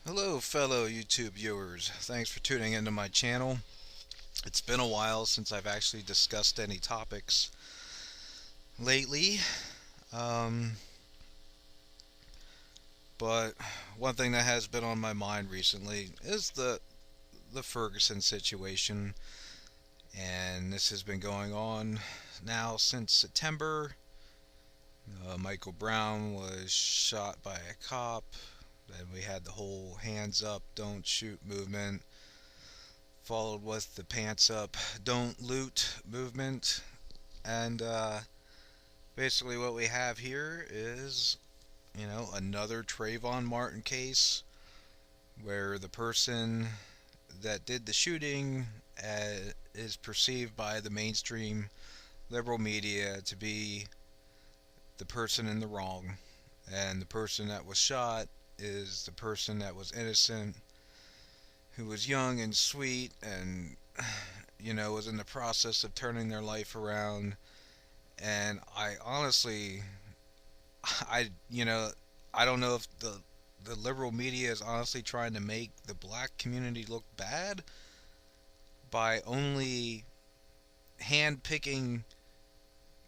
Hello, fellow YouTube viewers. Thanks for tuning into my channel. It's been a while since I've actually discussed any topics lately, um, but one thing that has been on my mind recently is the Ferguson situation, and this has been going on now since September. Michael Brown was shot by a cop. Then we had the whole hands up, don't shoot movement, followed with the pants up, don't loot movement. And basically, what we have here is, another Trayvon Martin case where the person that did the shooting is perceived by the mainstream liberal media to be the person in the wrong, and the person that was shot is the person that was innocent, who was young and sweet, and was in the process of turning their life around. And I honestly, I you know, I don't know if the liberal media is honestly trying to make the black community look bad by only hand picking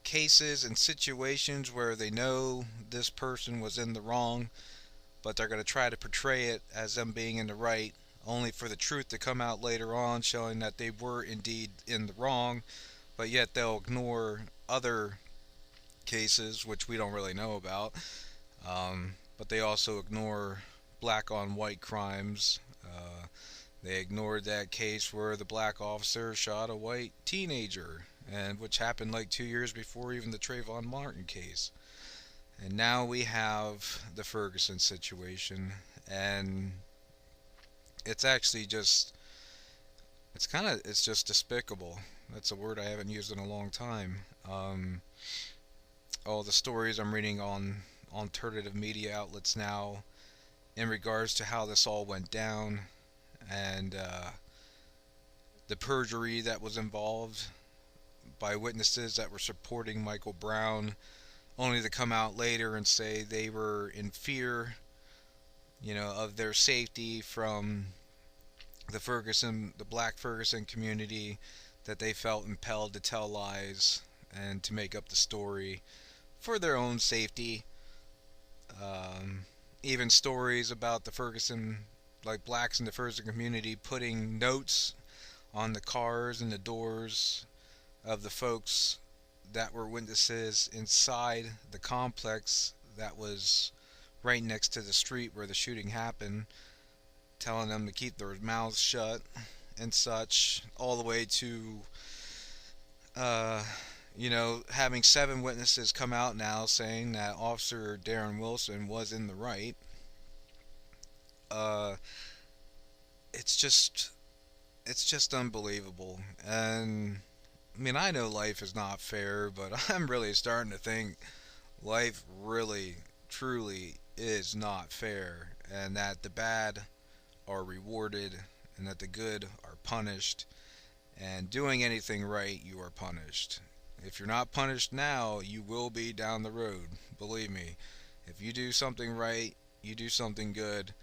cases and situations where they know this person was in the wrong, but they're going to try to portray it as them being in the right, only for the truth to come out later on showing that they were indeed in the wrong, but yet they'll ignore other cases, which we don't really know about. But they also ignore black on white crimes. They ignored that case where the black officer shot a white teenager, and which happened like 2 years before even the Trayvon Martin case. And now we have the Ferguson situation, and it's actually just it's just despicable. That's a word I haven't used in a long time. All the stories I'm reading on alternative media outlets now in regards to how this all went down, and the perjury that was involved by witnesses that were supporting Michael Brown, only to come out later and say they were in fear, of their safety from the black Ferguson community, that they felt impelled to tell lies and to make up the story for their own safety. Um, Even stories about the Ferguson, like blacks in the Ferguson community, putting notes on the cars and the doors of the folks that were witnesses inside the complex that was right next to the street where the shooting happened, telling them to keep their mouths shut and such, all the way to uh, having 7 witnesses come out now saying that Officer Darren Wilson was in the right. Uh, it's just it's just unbelievable. And I mean, I know life is not fair, but I'm really starting to think life really, truly is not fair, and that the bad are rewarded, and that the good are punished, and doing anything right, you are punished. If you're not punished now, you will be down the road. Believe me. If you do something right, you do something good,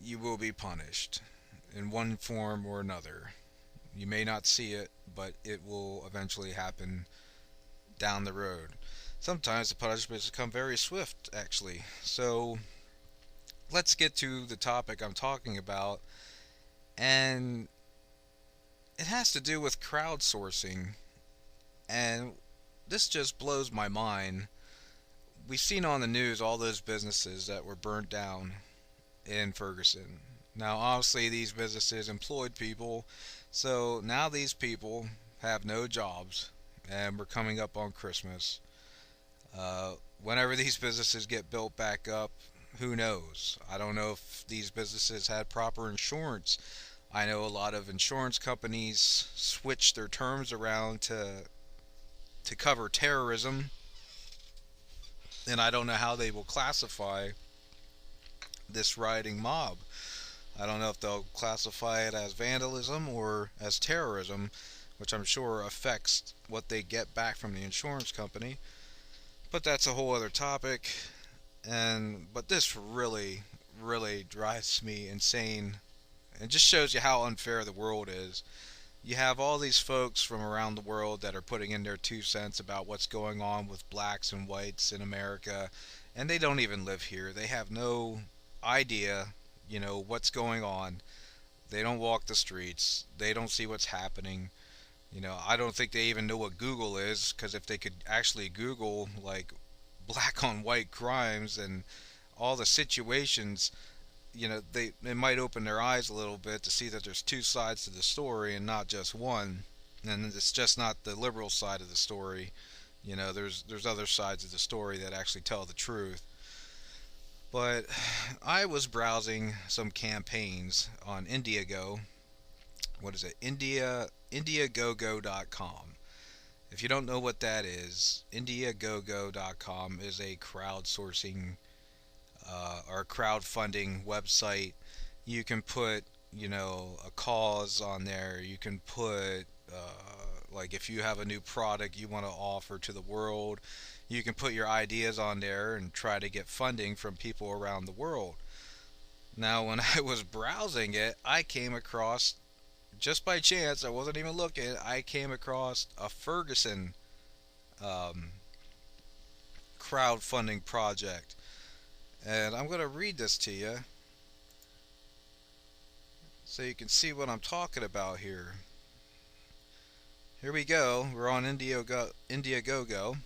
you will be punished in one form or another. You may not see it, but it will eventually happen down the road. Sometimes the punishments come very swift, actually. So let's get to the topic I'm talking about, and it has to do with crowdsourcing. And this just blows my mind. We've seen on the news all those businesses that were burnt down in Ferguson. Now, obviously, these businesses employed people, so now these people have no jobs, and we're coming up on Christmas. Whenever these businesses get built back up, who knows? I don't know if these businesses had proper insurance. I know a lot of insurance companies switch their terms around to cover terrorism, and I don't know how they will classify this rioting mob. I don't know if they'll classify it as vandalism or as terrorism, which I'm sure affects what they get back from the insurance company. But that's a whole other topic. But this really, really drives me insane. It just shows you how unfair the world is. You have all these folks from around the world that are putting in their 2 cents about what's going on with blacks and whites in America, and they don't even live here. They have no idea, what's going on. They don't walk the streets. They don't see what's happening. I don't think they even know what Google is, because if they could actually Google like black on white crimes and all the situations, they might open their eyes a little bit to see that there's two sides to the story and not just one. And it's just not the liberal side of the story. There's other sides of the story that actually tell the truth. But I was browsing some campaigns on Indiegogo. What is it? Indiegogo.com. If you don't know what that is, Indiegogo.com is a crowdsourcing or crowdfunding website. You can put, a cause on there. You can put, like, if you have a new product you want to offer to the world, you can put your ideas on there and try to get funding from people around the world. Now, when I was browsing it, I came across, just by chance, I wasn't even looking, I came across a Ferguson um, crowdfunding project. And I'm going to read this to you so you can see what I'm talking about here. Here we go. We're on Indiegogo.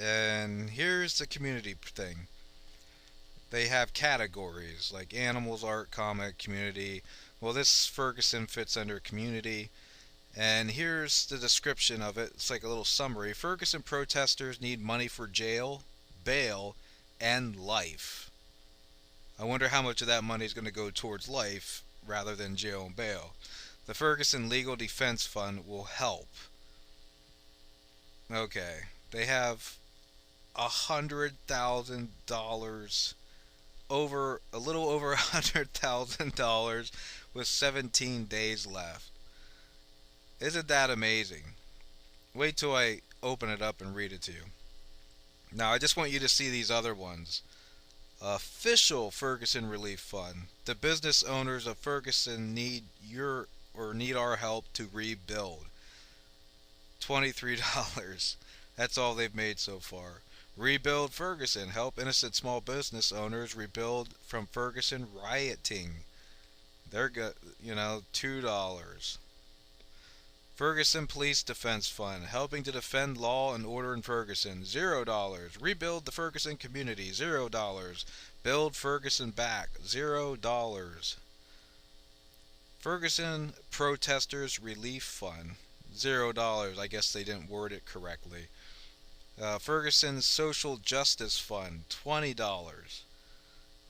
And here's the community thing. They have categories like animals, art, comic, community. Well, this Ferguson fits under community. And here's the description of it. It's like a little summary. Ferguson protesters need money for jail, bail, and life. I wonder how much of that money is going to go towards life rather than jail and bail. The Ferguson Legal Defense Fund will help. Okay, they have $100,000, over a little over $100,000 with 17 days left. Isn't that amazing? Wait till I open it up and read it to you. Now, I just want you to see these other ones. Official Ferguson Relief Fund. The business owners of Ferguson need our help to rebuild. $23. That's all they've made so far. Rebuild Ferguson. Help innocent small business owners rebuild from Ferguson rioting. They're good, $2. Ferguson Police Defense Fund, helping to defend law and order in Ferguson, $0. Rebuild the Ferguson community, $0. Build Ferguson back, $0. Ferguson Protesters Relief Fund, $0. I guess they didn't word it correctly. Ferguson Social Justice Fund, $20.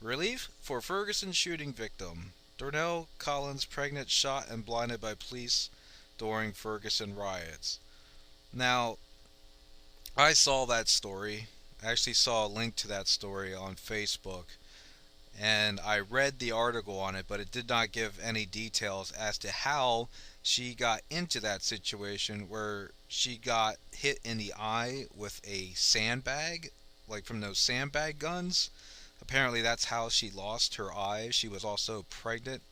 Relief for Ferguson shooting victim. Darnell Collins pregnant, shot and blinded by police during Ferguson riots. Now, I saw that story. I actually saw a link to that story on Facebook, and I read the article on it, but it did not give any details as to how she got into that situation where she got hit in the eye with a sandbag, like from those sandbag guns. Apparently that's how she lost her eye. She was also pregnant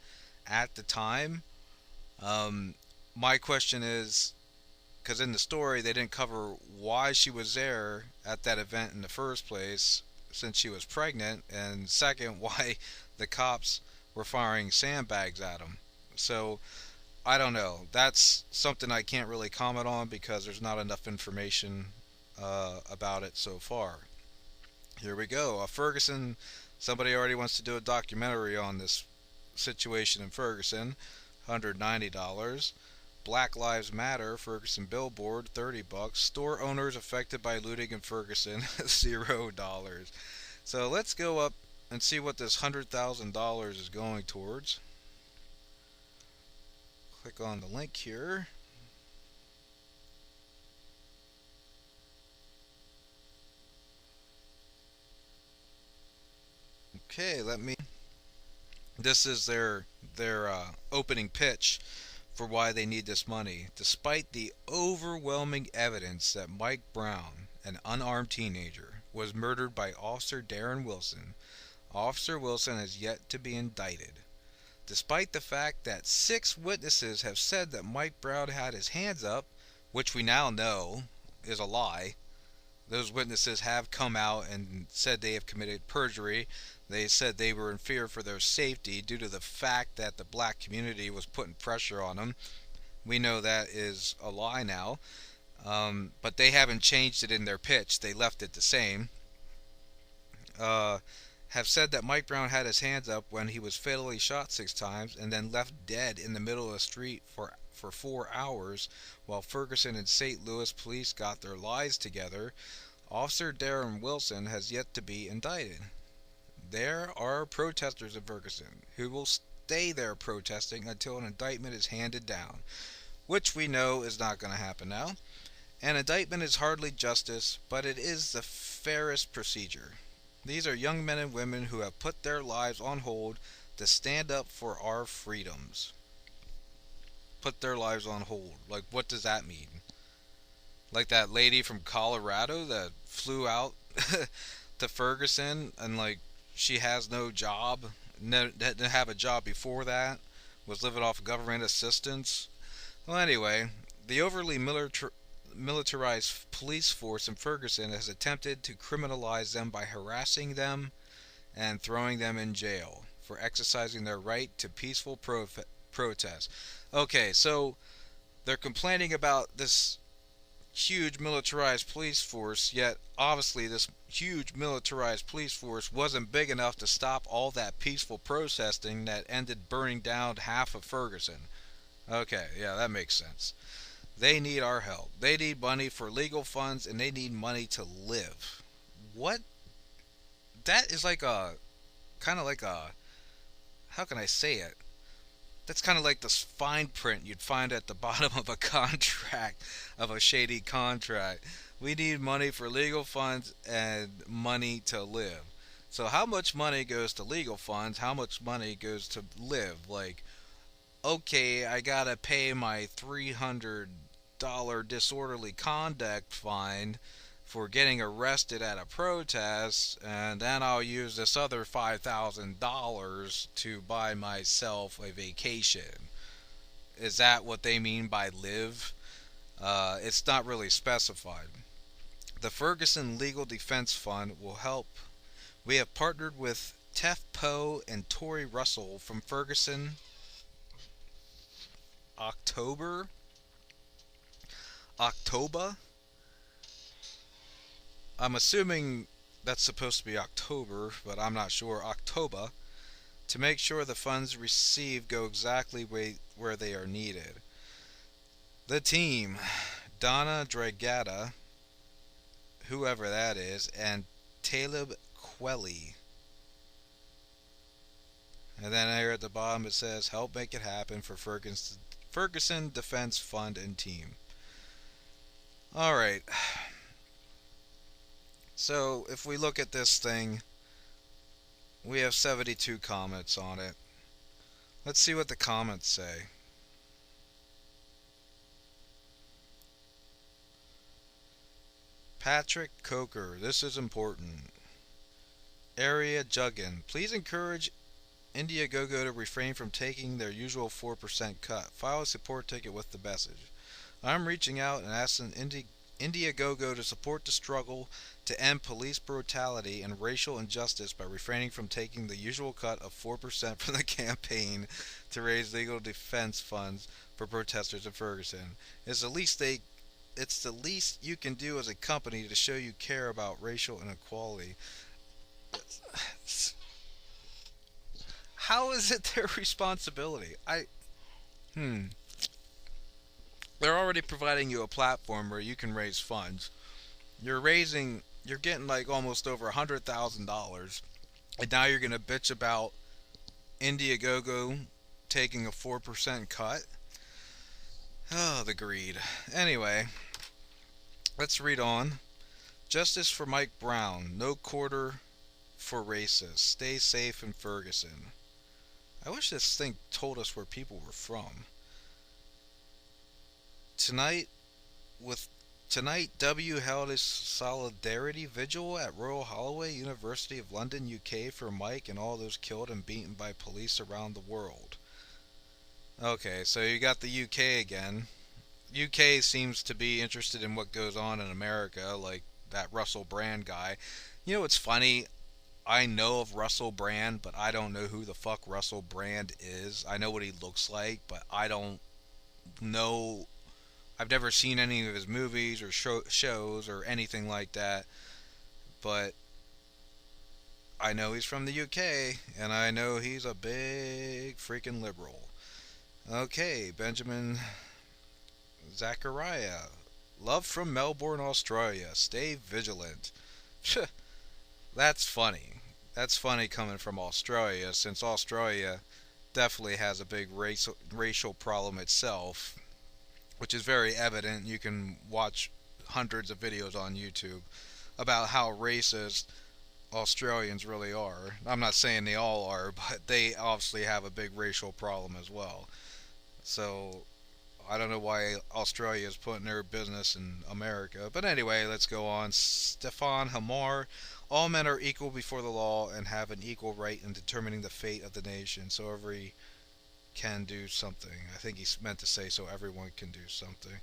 at the time. My question is, because in the story they didn't cover why she was there at that event in the first place, since she was pregnant, and second, why the cops were firing sandbags at them. So I don't know. That's something I can't really comment on because there's not enough information about it so far. Here we go. Ferguson, somebody already wants to do a documentary on this situation in Ferguson, $190. Black Lives Matter, Ferguson billboard, $30. Store owners affected by looting in Ferguson, $0. So let's go up and see what this $100,000 is going towards. Click on the link here. Okay, this is their opening pitch for why they need this money. Despite the overwhelming evidence that Mike Brown, an unarmed teenager, was murdered by Officer Darren Wilson, Officer Wilson has yet to be indicted, despite the fact that 6 witnesses have said that Mike Brown had his hands up, which we now know is a lie. Those witnesses have come out and said they have committed perjury. They said they were in fear for their safety due to the fact that the black community was putting pressure on them. We know that is a lie now, but they haven't changed it in their pitch. They left it the same. Have said that Mike Brown had his hands up when he was fatally shot 6 times and then left dead in the middle of the street for 4 hours while Ferguson and St. Louis police got their lives together. Officer Darren Wilson has yet to be indicted. There are protesters in Ferguson who will stay there protesting until an indictment is handed down, which we know is not going to happen now. An indictment is hardly justice, but it is the fairest procedure. These are young men and women who have put their lives on hold to stand up for our freedoms. Put their lives on hold. Like, what does that mean? Like that lady from Colorado that flew out to Ferguson and, like, she has no job, didn't have a job before that, was living off government assistance. Well, anyway, the overly militarized police force in Ferguson has attempted to criminalize them by harassing them and throwing them in jail for exercising their right to peaceful protest. Okay, so they're complaining about this huge militarized police force, yet obviously this huge militarized police force wasn't big enough to stop all that peaceful protesting that ended burning down half of Ferguson. Okay, yeah, that makes sense. They need our help. They need money for legal funds and they need money to live. What? That is like a, kind of like a, how can I say it? That's kind of like this fine print you'd find at the bottom of a contract, of a shady contract. We need money for legal funds and money to live. So how much money goes to legal funds? How much money goes to live? Like, okay, I gotta pay my $300 disorderly conduct fine for getting arrested at a protest, and then I'll use this other $5,000 to buy myself a vacation. Is that what they mean by live? It's not really specified. The Ferguson Legal Defense Fund will help. We have partnered with Tef Poe and Tory Russell from Ferguson October. I'm assuming that's supposed to be October, but I'm not sure. October, to make sure the funds received go exactly where they are needed. The team, Donna Dragata, whoever that is, and Talib Quelly. And then here at the bottom it says, help make it happen for Ferguson Defense Fund and team. Alright. So, if we look at this thing, we have 72 comments on it. Let's see what the comments say. Patrick Coker, this is important. Area Juggin, please encourage Indiegogo to refrain from taking their usual 4% cut. File a support ticket with the message. I'm reaching out and asking Indiegogo to support the struggle to end police brutality and racial injustice by refraining from taking the usual cut of 4% from the campaign to raise legal defense funds for protesters in Ferguson. It's the least you can do as a company to show you care about racial inequality. How is it their responsibility? They're already providing you a platform where you can raise funds. You're getting like almost over $100,000, and now you're gonna bitch about Indiegogo taking a 4% cut. Oh, the greed. Anyway, let's read on. Justice for Mike Brown. No quarter for racists. Stay safe in Ferguson. I wish this thing told us where people were from. Tonight, with Tonight, W held a solidarity vigil at Royal Holloway, University of London, UK, for Mike and all those killed and beaten by police around the world. Okay, so you got the UK again. UK seems to be interested in what goes on in America, like that Russell Brand guy. You know what's funny? I know of Russell Brand, but I don't know who the fuck Russell Brand is. I know what he looks like, but I don't know. I've never seen any of his movies or shows or anything like that. But I know he's from the UK, and I know he's a big freaking liberal. Okay, Benjamin Zachariah. Love from Melbourne, Australia. Stay vigilant. That's funny. That's funny coming from Australia, since Australia definitely has a big racial problem itself, which is very evident. You can watch hundreds of videos on YouTube about how racist Australians really are. I'm not saying they all are, but they obviously have a big racial problem as well. So I don't know why Australia is putting their business in America. But anyway, let's go on. Stefan Hamar. All men are equal before the law and have an equal right in determining the fate of the nation. So every can do something. I think he's meant to say so everyone can do something.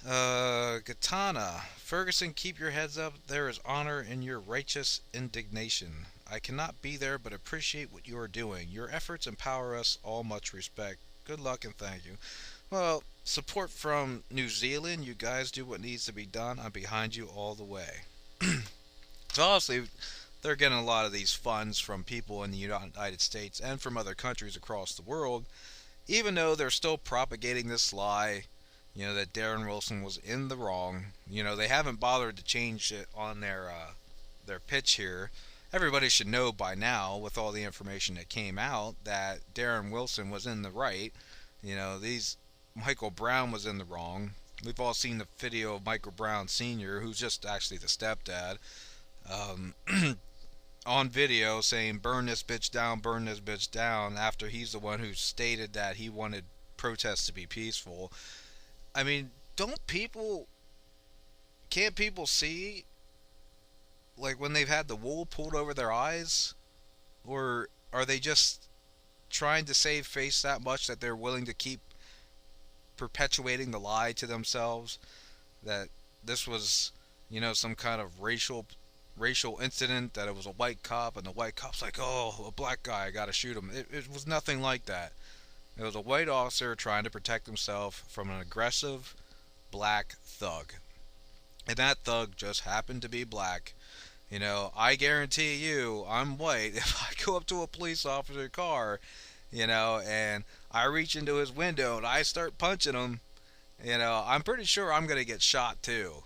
Katana. Ferguson, keep your heads up. There is honor in your righteous indignation. I cannot be there, but appreciate what you are doing. Your efforts empower us all. Much respect. Good luck and thank you. Well, support from New Zealand. You guys do what needs to be done. I'm behind you all the way. So obviously, they're getting a lot of these funds from people in the United States and from other countries across the world, even though they're still propagating this lie, that Darren Wilson was in the wrong. They haven't bothered to change it on their pitch here. Everybody should know by now, with all the information that came out, that Darren Wilson was in the right. These Michael Brown was in the wrong. We've all seen the video of Michael Brown Sr., who's just actually the stepdad, um, on video saying, burn this bitch down, after he's the one who stated that he wanted protests to be peaceful. I mean, can't people see, like, when they've had the wool pulled over their eyes? Or are they just trying to save face that much that they're willing to keep perpetuating the lie to themselves that this was, some kind of racial incident, that it was a white cop and the white cop's like, oh, a black guy, I gotta shoot him. It was nothing like that. It was a white officer trying to protect himself from an aggressive black thug. And that thug just happened to be black. I guarantee you, I'm white. If I go up to a police officer's car, and I reach into his window and I start punching him, I'm pretty sure I'm gonna get shot too.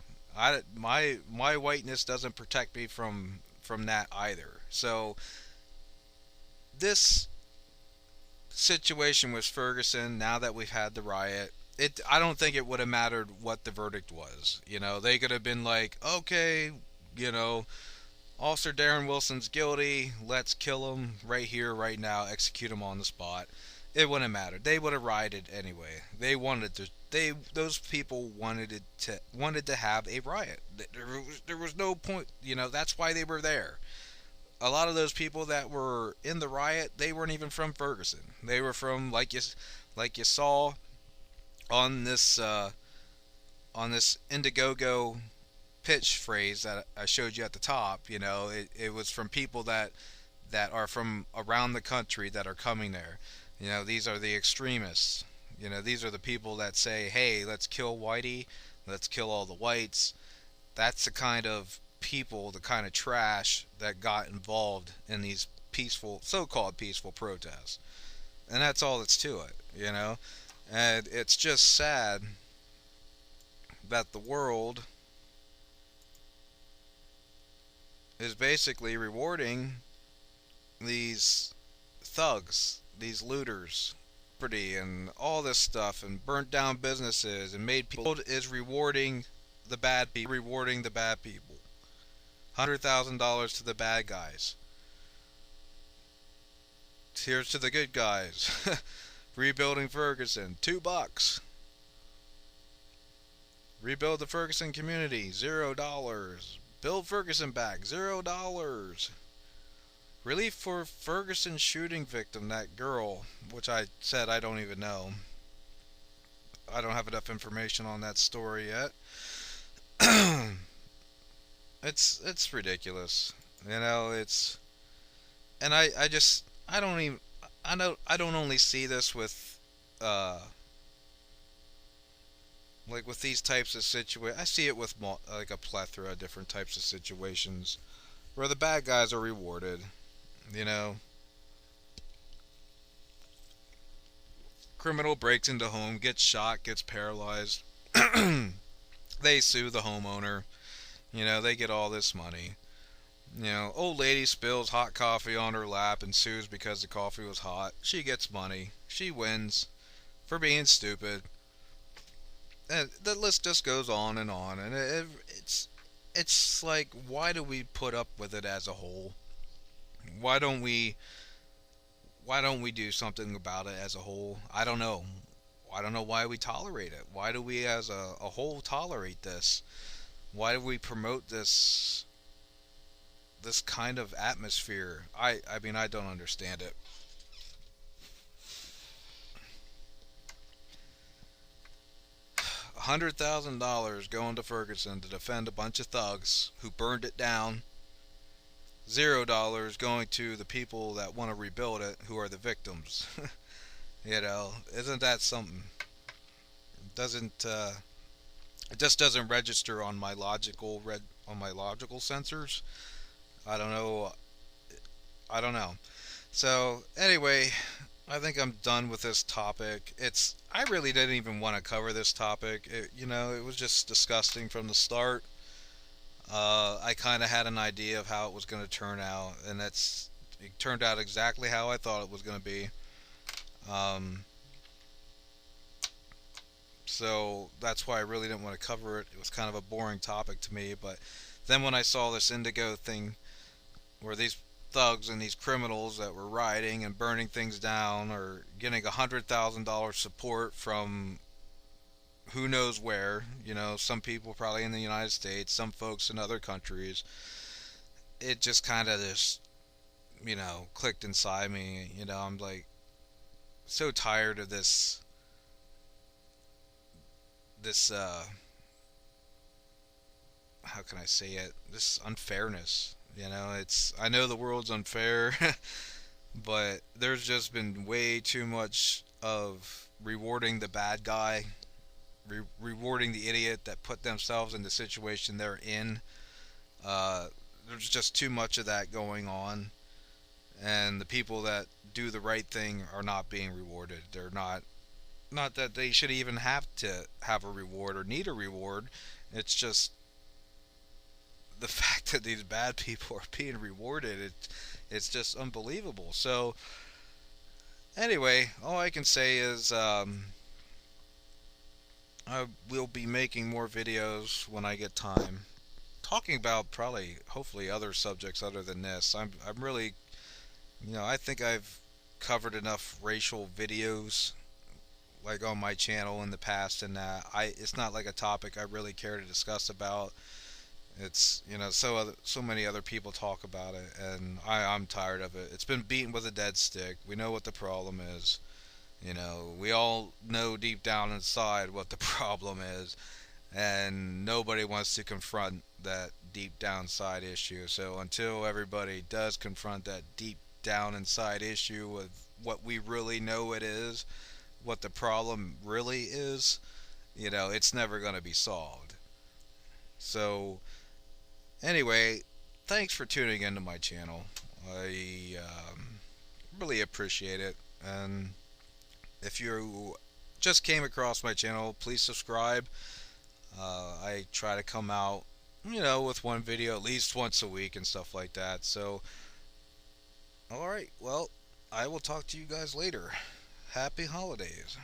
My whiteness doesn't protect me from that either. So this situation with Ferguson, now that we've had the riot, I don't think it would have mattered what the verdict was. They could have been like, okay, Officer Darren Wilson's guilty. Let's kill him right here, right now. Execute him on the spot. It wouldn't have mattered. They would have rioted anyway. Those people wanted to have a riot. There was no point. That's why they were there. A lot of those people that were in the riot, they weren't even from Ferguson. They were from, like you saw on this Indiegogo pitch phrase that I showed you at the top. It was from people that are from around the country that are coming there. These are the extremists. These are the people that say, hey, let's kill Whitey, let's kill all the whites. That's the kind of people, the kind of trash that got involved in these so-called peaceful protests. And that's all that's to it, And it's just sad that the world is basically rewarding these thugs, these looters, property and all this stuff, and burnt down businesses and made people. Is rewarding the bad people, $100,000 to the bad guys. Here's to the good guys. Rebuilding Ferguson, $2. Rebuild the Ferguson community, $0. Build Ferguson back, $0. Relief for Ferguson shooting victim, that girl, which I said I don't even know. I don't have enough information on that story yet. It's ridiculous. It's and I just I don't even I don't only see this with uh like with these types of situations. I see it with like a plethora of different types of situations where the bad guys are rewarded. You know, criminal breaks into home, gets shot, gets paralyzed. They sue the homeowner. They get all this money. Old lady spills hot coffee on her lap and sues because the coffee was hot. She gets money. She wins for being stupid. And the list just goes on, and it's like, why do we put up with it as a whole? Why don't we why don't we do something about it as a whole? I don't know. I don't know why we tolerate it. Why do we as a whole tolerate this? Why do we promote this kind of atmosphere? I mean, I don't understand it. $100,000 going to Ferguson to defend a bunch of thugs who burned it down. $0 going to the people that want to rebuild it, who are the victims. Isn't that something? Doesn't It just doesn't register on my logical sensors. I don't know. I don't know. So anyway, I think I'm done with this topic. I really didn't even want to cover this topic. It was just disgusting from the start. I kind of had an idea of how it was going to turn out, and it turned out exactly how I thought it was going to be. Um, so that's why I really didn't want to cover it. It was kind of a boring topic to me. But then when I saw this Indigo thing, where these thugs and these criminals that were rioting and burning things down are getting $100,000 support from who knows where, some people probably in the United States, some folks in other countries, it just kind of just, clicked inside me. I'm like so tired of this how can I say it? This unfairness. I know the world's unfair, but there's just been way too much of rewarding the bad guy, rewarding the idiot that put themselves in the situation they're in. There's just too much of that going on, and the people that do the right thing are not being rewarded. They're not that they should even have to have a reward or need a reward. It's just the fact that these bad people are being rewarded. It's just unbelievable. So anyway, all I can say is I will be making more videos when I get time, talking about probably hopefully other subjects other than this. I'm really, I think I've covered enough racial videos like on my channel in the past, and it's not like a topic I really care to discuss about. It's so many other people talk about it, and I'm tired of it. It's been beaten with a dead stick. We know what the problem is. We all know deep down inside what the problem is, and nobody wants to confront that deep down side issue. So until everybody does confront that deep down inside issue with what we really know it is, what the problem really is, it's never going to be solved. So anyway, thanks for tuning into my channel. I really appreciate it. And if you just came across my channel, please subscribe. I try to come out, with one video at least once a week and stuff like that. So, alright, well, I will talk to you guys later. Happy holidays.